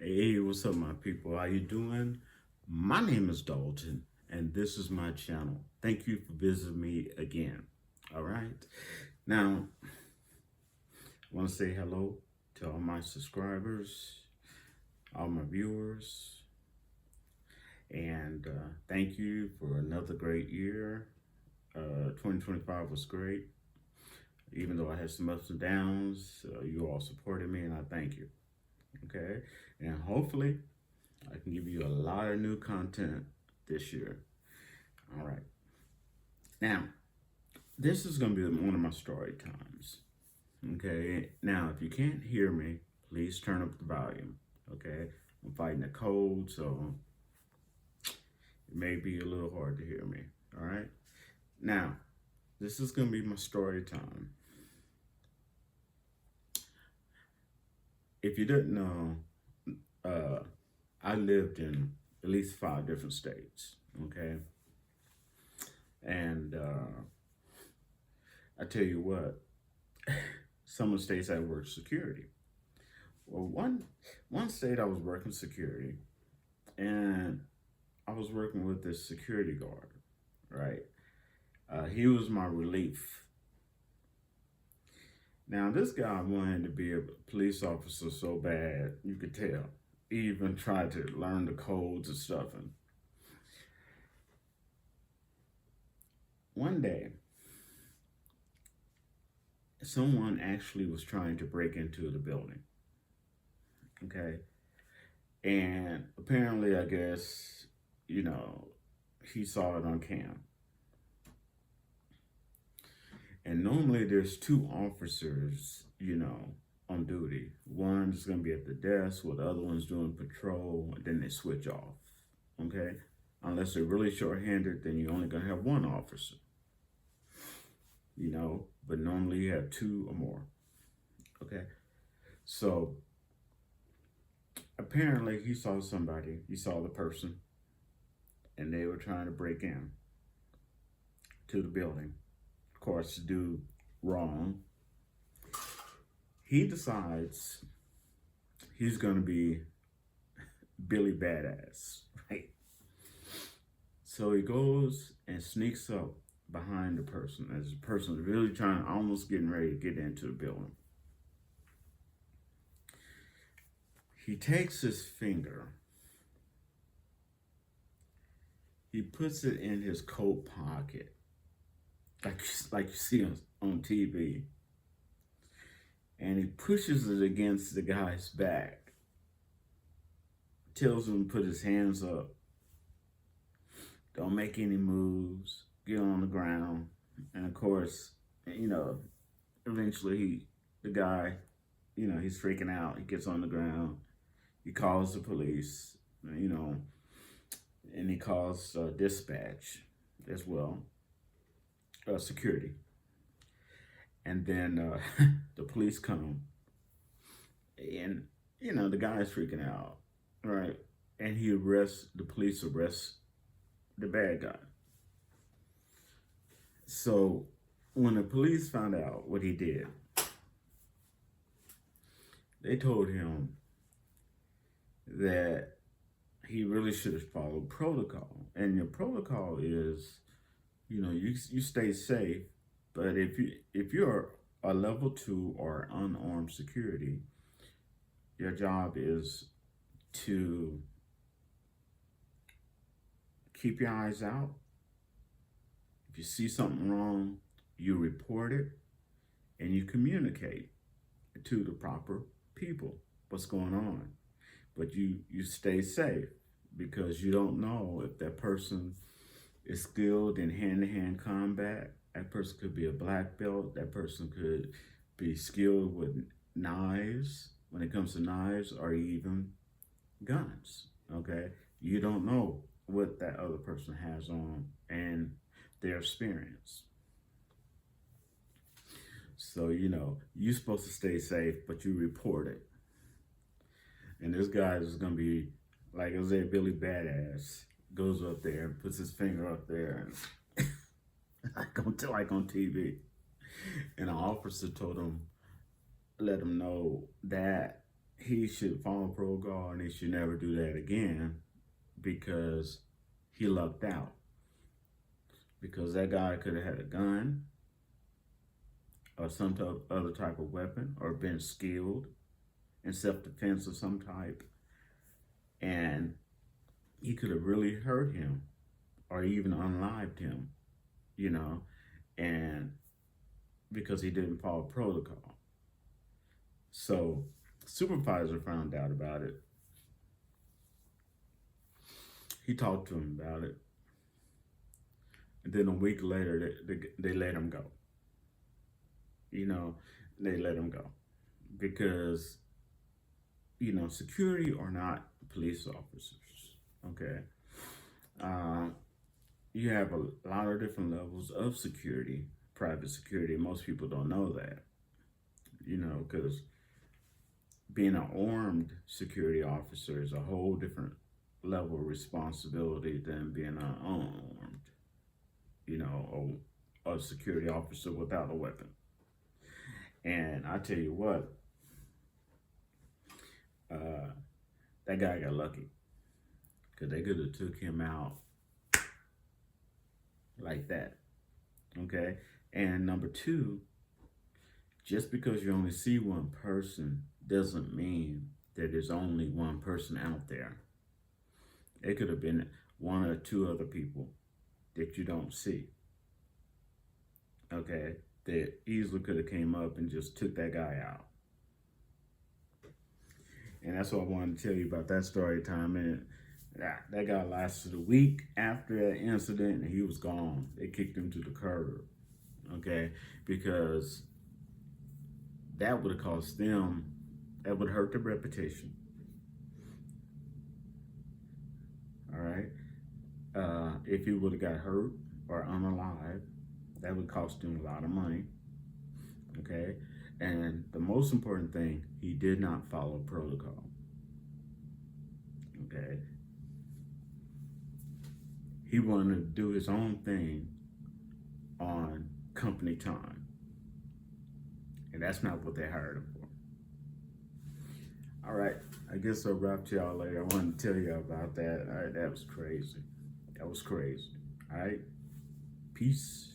Hey, what's up, my people? How you doing? My name is Dalton, and this is my channel. Thank you for visiting me again. All right. Now, I want to say hello to all my subscribers, all my viewers, and thank you for another great year. 2025 was great, even though I had some ups and downs. You all supported me, and I thank you. Okay, and hopefully I can give you a lot of new content this year. All right. Now, this is going to be one of my story times. Okay. Now, if you can't hear me, please turn up the volume. Okay. I'm fighting a cold, so it may be a little hard to hear me. All right. Now, this is going to be my story time. If you didn't know, I lived in at least 5 different states. Okay. And I tell you what, some of the states I worked security. Well, one state I was working security, and I was working with this security guard, right? He was my relief. Now, this guy wanted to be a police officer so bad, you could tell. He even tried to learn the codes and stuff. And one day, someone actually was trying to break into the building. Okay. And apparently, I guess, he saw it on cam. And normally there's 2 officers, on duty. One's going to be at the desk while the other one's doing patrol, and then they switch off. Okay? Unless they're really short-handed, then you're only going to have 1 officer. But normally you have 2 or more. Okay? So apparently he saw somebody, he saw the person, and they were trying to break in to the building. Of course, to do wrong. He decides he's going to be Billy Badass, right? So he goes and sneaks up behind the person as the person is really trying, almost getting ready to get into the building. He takes his finger, he puts it in his coat pocket, like you see on TV, and he pushes it against the guy's back, tells him to put his hands up, don't make any moves, get on the ground. And of course, eventually the guy, he's freaking out, he gets on the ground, he calls the police, and he calls dispatch as well, security. And then the police come, and the guy's freaking out, right? And the police arrest the bad guy. So when the police found out what he did, they told him that he really should have followed protocol. And your protocol is, you stay safe. But if you're a level 2 or unarmed security, your job is to keep your eyes out. If you see something wrong, you report it and you communicate to the proper people what's going on. But you stay safe, because you don't know if that person is skilled in hand-to-hand combat. That person could be a black belt. That person could be skilled with knives, when it comes to knives, or even guns, okay? You don't know what that other person has on and their experience. So, you're supposed to stay safe, but you report it. And this guy is going to be, like I said, Billy Badass, goes up there and puts his finger up there, and like on TV. And an officer told him, let him know that he should follow protocol and he should never do that again because he lucked out. Because that guy could have had a gun or some other type of weapon or been skilled in self-defense of some type. And he could have really hurt him or even unlived him, you know, and because he didn't follow protocol. So supervisor found out about it. He talked to him about it. And then a week later, they let him go. You know, they let him go because, you know, security are not police officers, okay? You have a lot of different levels of security, private security. Most people don't know that, you know, because being an armed security officer is a whole different level of responsibility than being unarmed, you know, a security officer without a weapon. And I tell you what, that guy got lucky because they could have took him out like that, okay? And number two, just because you only see one person doesn't mean that there's only one person out there. It could have been one or two other people that you don't see, okay? That easily could have came up and just took that guy out. And that's what I wanted to tell you about that story time. And that guy lasted a week after that incident and he was gone. They kicked him to the curb, okay? Because that would have cost them, that would hurt their reputation. All right? If he would have got hurt or unalive, that would cost him a lot of money, okay? And the most important thing, he did not follow protocol, okay? He wanted to do his own thing on company time. And that's not what they hired him for. All right, I guess I'll wrap to y'all later. I wanted to tell you about that. All right, that was crazy. That was crazy. All right, peace.